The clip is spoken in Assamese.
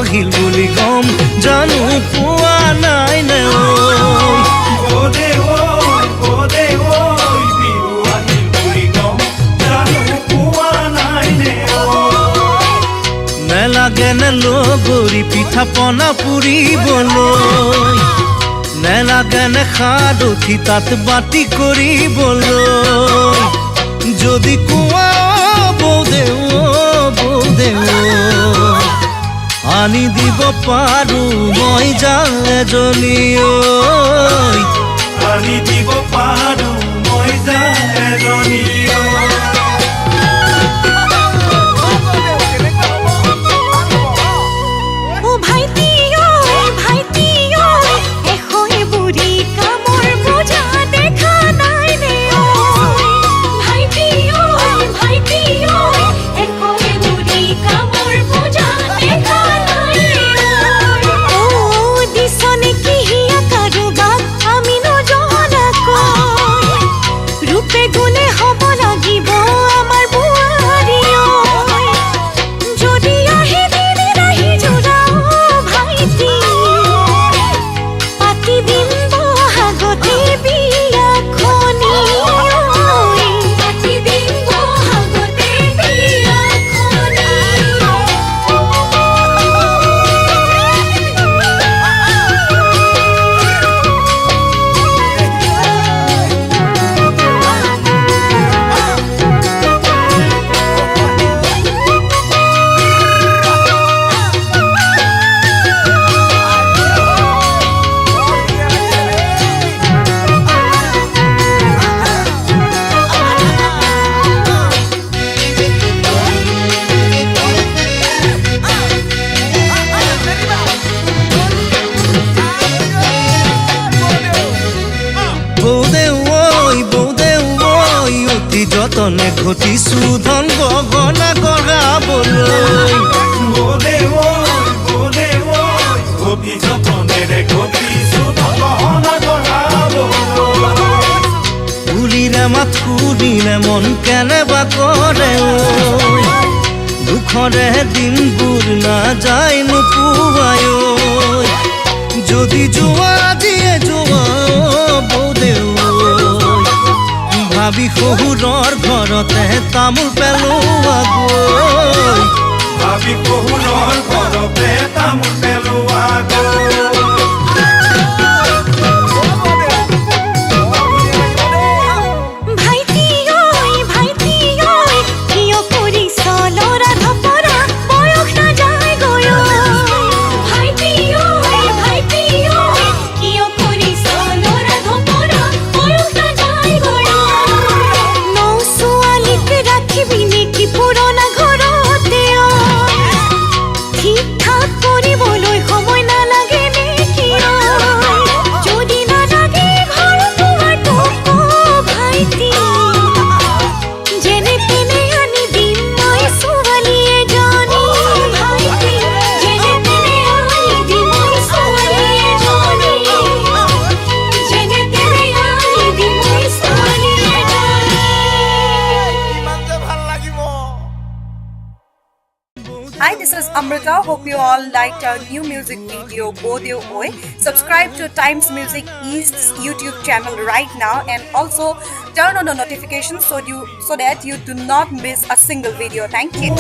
আহিল বুলি কম জানো পোৱা নাই নে নেলাগে নে লগৰী পিঠা পনা পুৰিবলৈ নেলাগে নে সাদঠি তাত বাতি কৰিবলৈ যদি কোৱা বৌদেউ আনি দিব পাৰো মই যাওঁ এজনী আনি দিব পাৰো মই যাওঁ এজনী যতনে ঘটিছো ধন গগনা কৰাবলৈ উলিৰে মাথুৰিলে মন কেনেবা কৰে দুখৰে দিনবোৰ নাযায় নোপোৱাই যদি যোৱা দিয়ে যোৱা বৌদেউ ভাবি শহুৰৰ ঘৰতে তামোল পেলোৱা গৈ ভাবি শহুৰৰ ঘৰতে তামোল পেলোৱা Hi, this is Amrita. Hope you all liked our new music video, Bodeu Oi. Subscribe to Times Music East's YouTube channel right now and also turn on the notifications so that you do not miss a single video. Thank you.